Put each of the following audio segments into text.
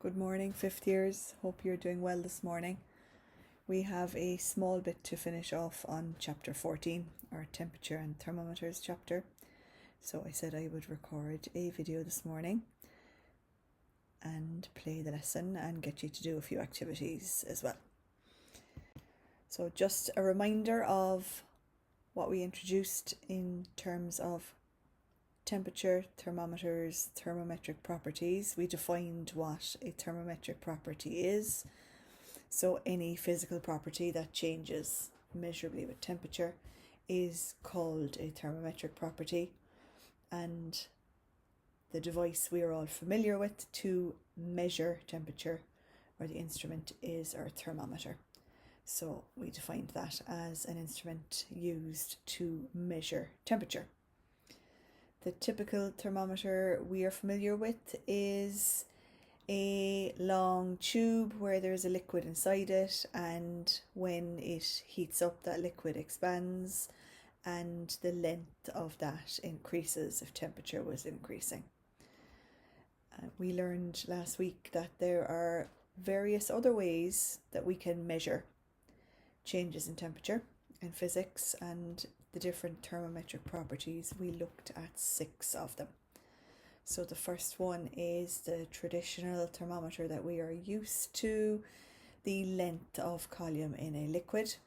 Good morning, fifth years. Hope you're doing well this morning. We have a small bit to finish off on chapter 14, our temperature and thermometers chapter. So I said I would record a video this morning and play the lesson and get you to do a few activities as well. So just a reminder of what we introduced in terms of temperature, thermometers, thermometric properties. We defined what a thermometric property is. So any physical property that changes measurably with temperature is called a thermometric property. And the device we are all familiar with to measure temperature, or the instrument, is our thermometer. So we defined that as an instrument used to measure temperature. The typical thermometer we are familiar with is a long tube where there's a liquid inside it, and when it heats up, that liquid expands and the length of that increases if temperature was increasing. We learned last week that there are various other ways that we can measure changes in temperature in physics, and the different thermometric properties, we looked at 6 of them. So the first one is the traditional thermometer that we are used to, the length of column in a liquid.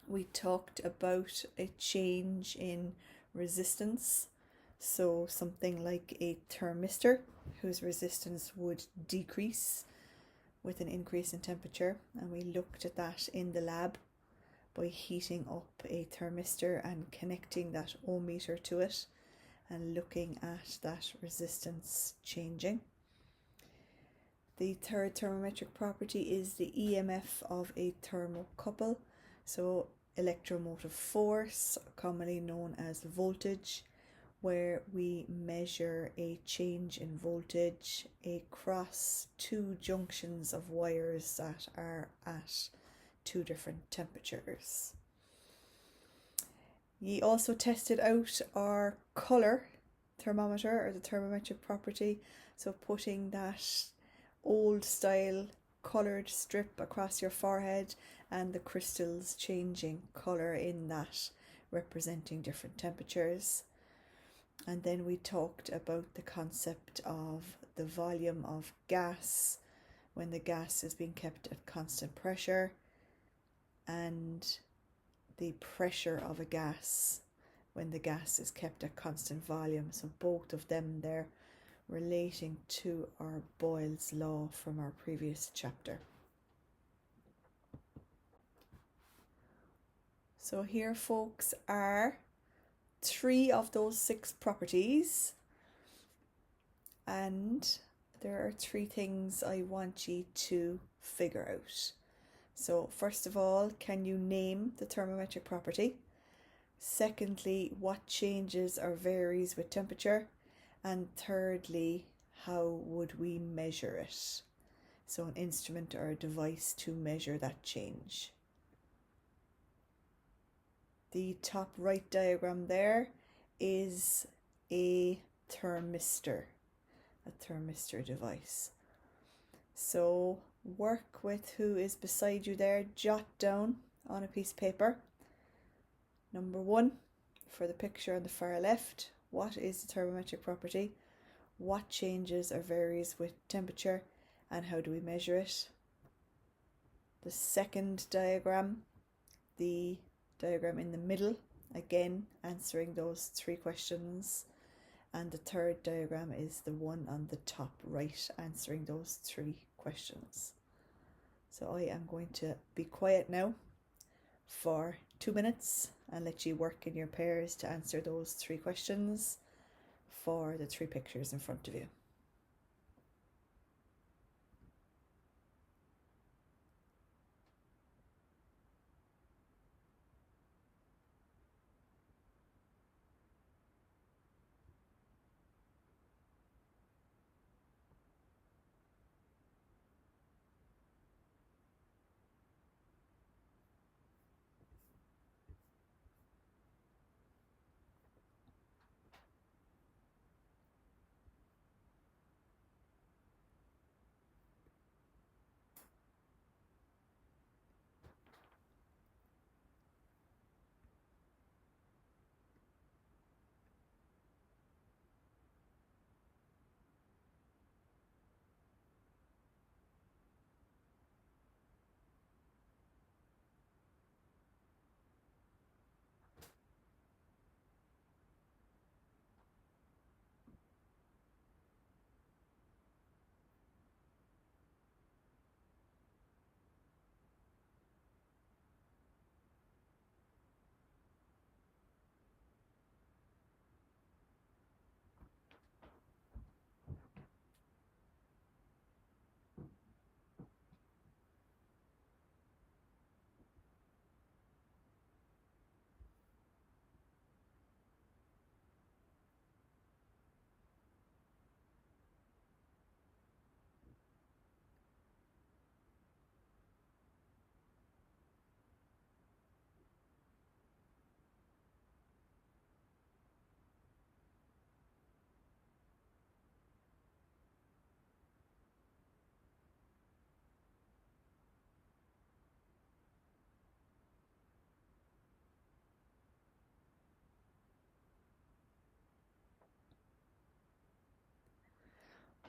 We talked about a change in resistance, so something like a thermistor whose resistance would decrease with an increase in temperature, and we looked at that in the lab by heating up a thermistor and connecting that ohmmeter to it and looking at that resistance changing. The third thermometric property is the EMF of a thermocouple, so electromotive force, commonly known as voltage, where we measure a change in voltage across 2 junctions of wires that are at 2 different temperatures. We also tested out our colour thermometer, or the thermometric property, so putting that old style coloured strip across your forehead and the crystals changing colour in that, representing different temperatures. And then we talked about the concept of the volume of gas when the gas is being kept at constant pressure, and the pressure of a gas when the gas is kept at constant volume. So both of them there relating to our Boyle's law from our previous chapter. So here, folks, are 3 of those 6 properties, and there are 3 things I want you to figure out. So first of all, can you name the thermometric property? Secondly, what changes or varies with temperature? And thirdly, how would we measure it? So an instrument or a device to measure that change. The top right diagram there is a thermistor device. So work with who is beside you there, jot down on a piece of paper. Number 1, for the picture on the far left, what is the thermometric property? What changes or varies with temperature, and how do we measure it? The second diagram, the diagram in the middle, again answering those 3 questions. And the third diagram is the one on the top right, answering those 3 questions. So I am going to be quiet now for 2 minutes and let you work in your pairs to answer those 3 questions for the 3 pictures in front of you.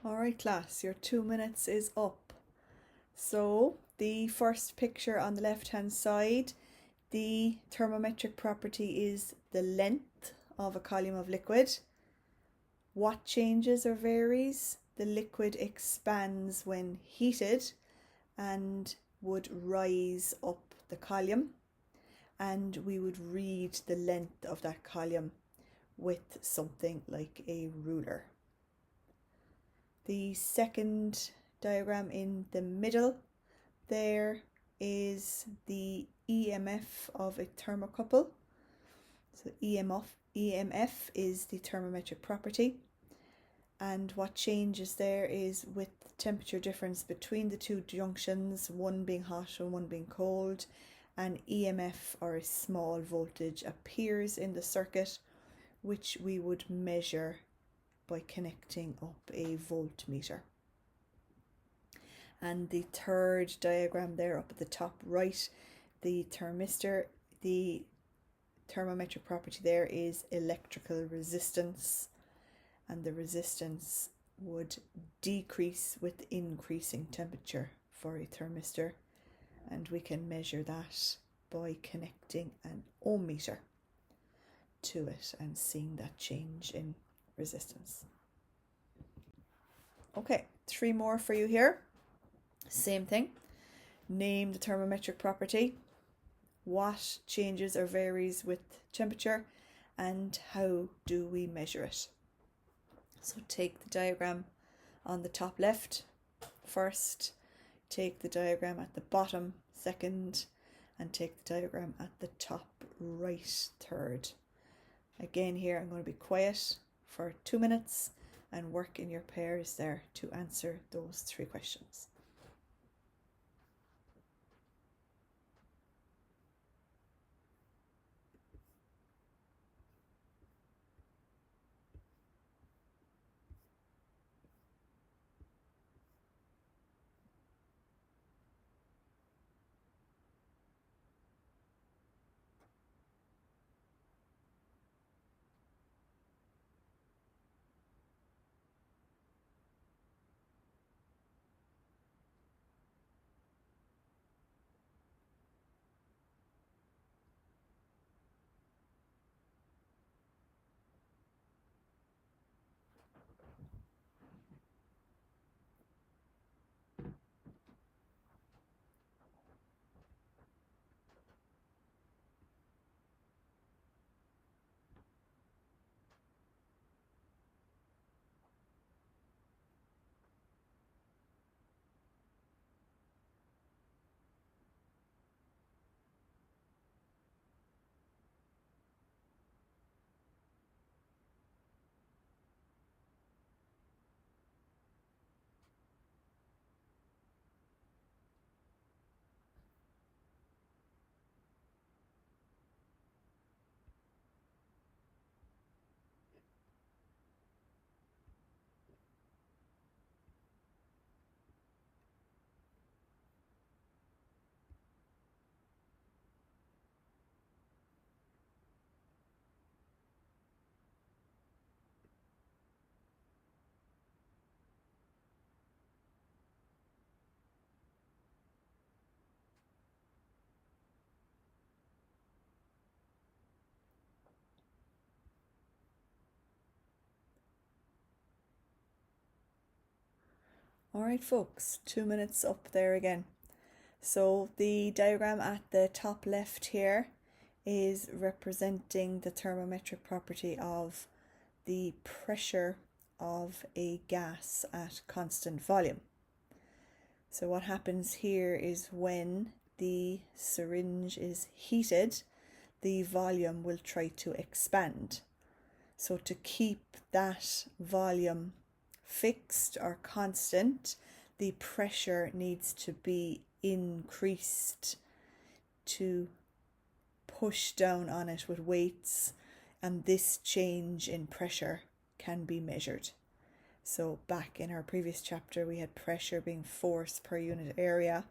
All right, class, your 2 minutes is up. So the first picture on the left hand side, the thermometric property is the length of a column of liquid. What changes or varies? The liquid expands when heated and would rise up the column, and we would read the length of that column with something like a ruler. The second diagram in the middle, there is the EMF of a thermocouple. So EMF is the thermometric property, and what changes there is with temperature difference between the two junctions, one being hot and one being cold, an EMF or a small voltage appears in the circuit, which we would measure by connecting up a voltmeter. And the third diagram there up at the top right, the thermistor, the thermometric property there is electrical resistance, and the resistance would decrease with increasing temperature for a thermistor, and we can measure that by connecting an ohm meter to it and seeing that change in resistance. Okay, 3 more for you here. Same thing. Name the thermometric property, what changes or varies with temperature, and how do we measure it. So take the diagram on the top left first, take the diagram at the bottom second, and take the diagram at the top right third. Again here I'm going to be quiet for 2 minutes and work in your pairs there to answer those 3 questions. Alright folks, 2 minutes up there again. So the diagram at the top left here is representing the thermometric property of the pressure of a gas at constant volume. So what happens here is when the syringe is heated, the volume will try to expand. So to keep that volume fixed or constant, the pressure needs to be increased to push down on it with weights, and this change in pressure can be measured. So back in our previous chapter we had pressure being force per unit area,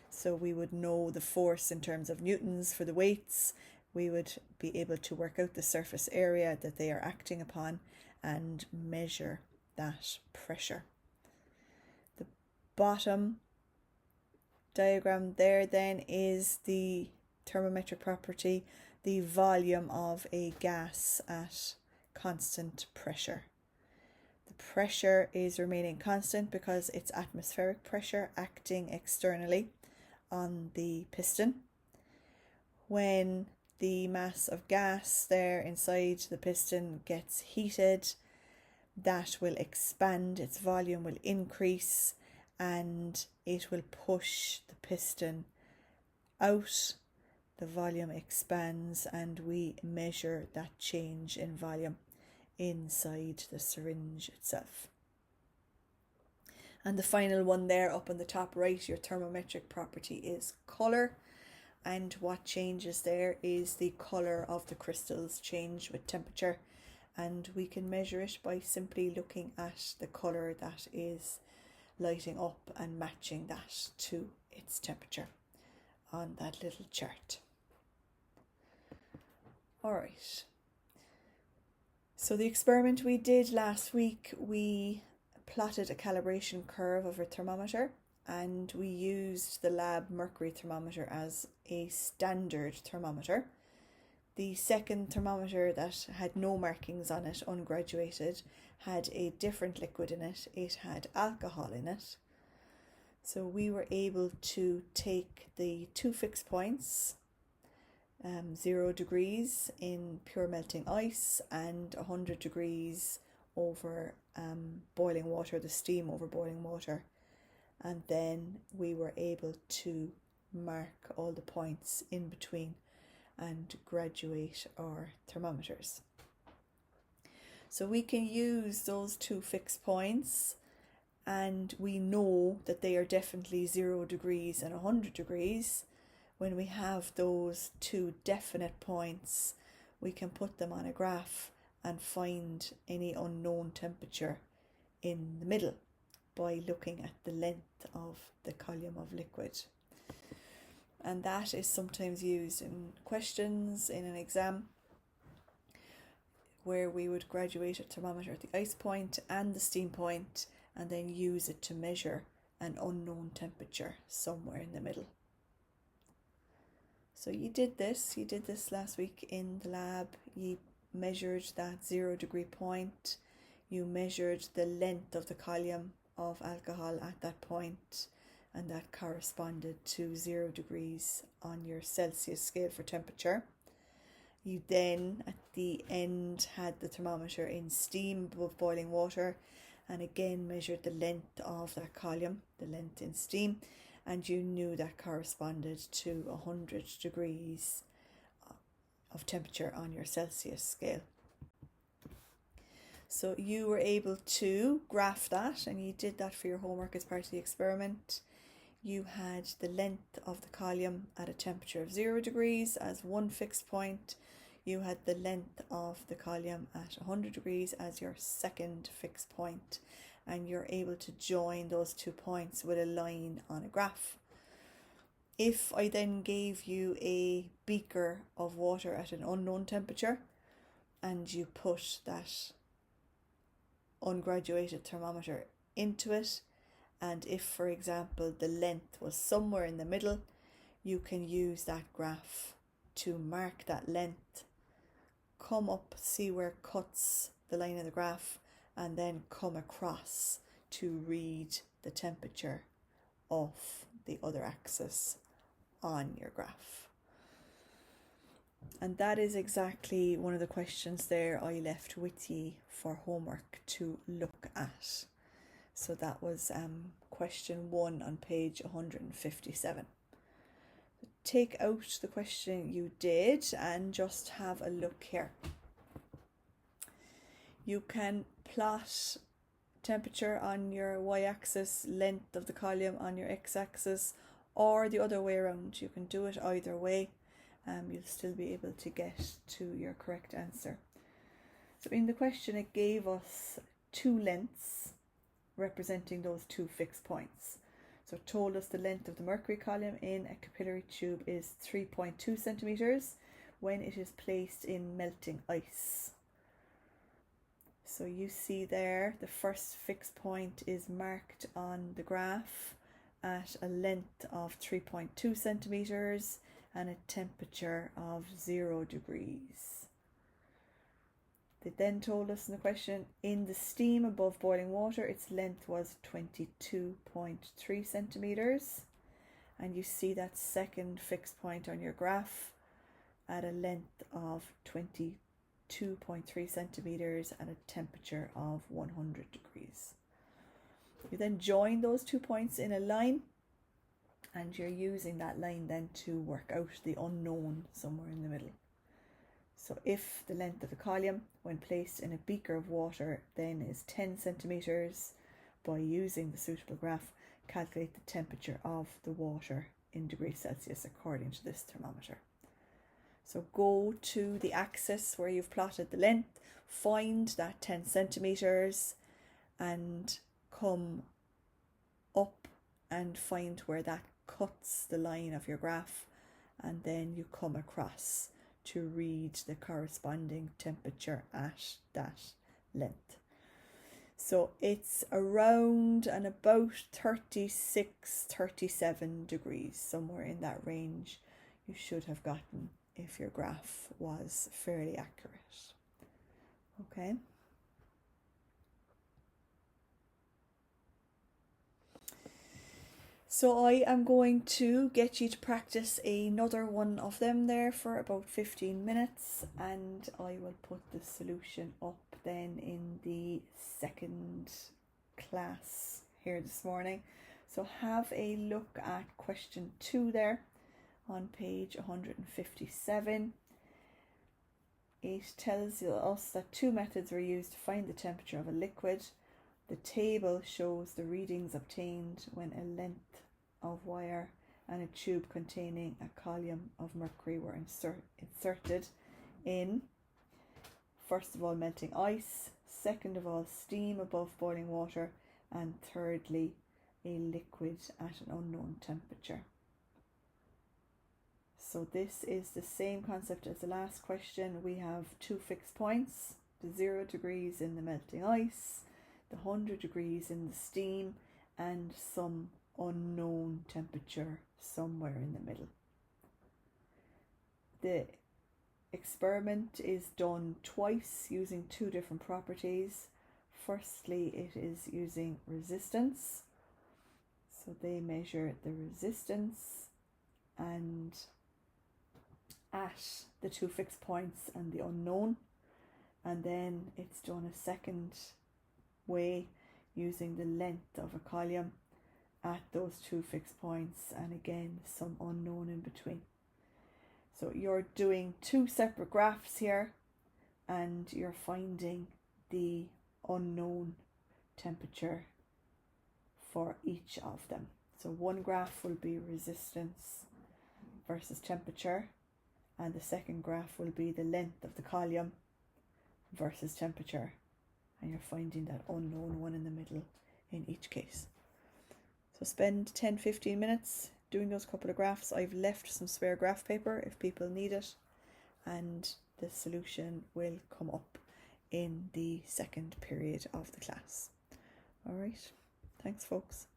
so we would know the force in terms of newtons for the weights. We would be able to work out the surface area that they are acting upon and measure that pressure. bottom diagram there then is the thermometric property, the volume of a gas at constant pressure. The pressure is remaining constant because it's atmospheric pressure acting externally on the piston. When the mass of gas there inside the piston gets heated, that will expand, its volume will increase, and it will push the piston out. The volume expands and we measure that change in volume inside the syringe itself. And the final one there up on the top right, your thermometric property is colour, and what changes there is the colour of the crystals change with temperature, and we can measure it by simply looking at the colour that is lighting up and matching that to its temperature on that little chart. Alright, so the experiment we did last week, we plotted a calibration curve of a thermometer, and we used the lab mercury thermometer as a standard thermometer. The second thermometer that had no markings on it, ungraduated, had a different liquid in it. It had alcohol in it. So we were able to take the two fixed points, 0 degrees in pure melting ice and 100 degrees over boiling water, the steam over boiling water. And then we were able to mark all the points in between and graduate our thermometers. So we can use those two fixed points, and we know that they are definitely 0 degrees and 100 degrees. When we have those two definite points, we can put them on a graph and find any unknown temperature in the middle by looking at the length of the column of liquid. And that is sometimes used in questions in an exam, where we would graduate a thermometer at the ice point and the steam point and then use it to measure an unknown temperature somewhere in the middle. So you did this last week in the lab. You measured that 0 degree point, you measured the length of the column of alcohol at that point, and that corresponded to 0 degrees on your Celsius scale for temperature. You then at the end had the thermometer in steam above boiling water, and again measured the length of that column, the length in steam, and you knew that corresponded to 100 degrees of temperature on your Celsius scale. So you were able to graph that, and you did that for your homework as part of the experiment. You had the length of the column at a temperature of 0 degrees as one fixed point. You had the length of the column at 100 degrees as your second fixed point, and you're able to join those 2 points with a line on a graph. If I then gave you a beaker of water at an unknown temperature and you put that ungraduated thermometer into it, and if, for example, the length was somewhere in the middle, you can use that graph to mark that length, come up, see where it cuts the line of the graph, and then come across to read the temperature of the other axis on your graph. And that is exactly one of the questions there I left with ye for homework to look at. So that was question 1 on page 157. Take out the question you did and just have a look here. You can plot temperature on your y-axis, length of the column on your x-axis, or the other way around. You can do it either way. You'll still be able to get to your correct answer. So in the question it gave us 2 lengths representing those 2 fixed points. So it told us the length of the mercury column in a capillary tube is 3.2 centimeters when it is placed in melting ice. So you see there the first fixed point is marked on the graph at a length of 3.2 centimeters and a temperature of 0 degrees. They then told us in the question, in the steam above boiling water, its length was 22.3 centimeters. And you see that second fixed point on your graph at a length of 22.3 centimeters and a temperature of 100 degrees. You then join those 2 points in a line, and you're using that line then to work out the unknown somewhere in the middle. So if the length of the column when placed in a beaker of water then is 10 centimeters, by using the suitable graph, calculate the temperature of the water in degrees Celsius according to this thermometer. So go to the axis where you've plotted the length, find that 10 centimeters and come up and find where that cuts the line of your graph, and then you come across to read the corresponding temperature at that length. So it's around and about 36-37 degrees, somewhere in that range you should have gotten if your graph was fairly accurate. Okay. So I am going to get you to practice another one of them there for about 15 minutes, and I will put the solution up then in the second class here this morning. So have a look at question 2 there on page 157. It tells us that 2 methods were used to find the temperature of a liquid. The table shows the readings obtained when a length of wire and a tube containing a column of mercury were inserted in, first of all, melting ice, second of all, steam above boiling water, and thirdly, a liquid at an unknown temperature. So this is the same concept as the last question. We have 2 fixed points, the 0 degrees in the melting ice, the 100 degrees in the steam, and some unknown temperature somewhere in the middle. The experiment is done twice using 2 different properties. Firstly, it is using resistance. So they measure the resistance and at the 2 fixed points and the unknown. And then it's done a second way using the length of a column at those 2 fixed points and again some unknown in between. So you're doing 2 separate graphs here and you're finding the unknown temperature for each of them. So one graph will be resistance versus temperature, and the second graph will be the length of the column versus temperature, and you're finding that unknown one in the middle in each case. So spend 10-15 minutes doing those couple of graphs. I've left some spare graph paper if people need it, and the solution will come up in the second period of the class. All right, thanks folks.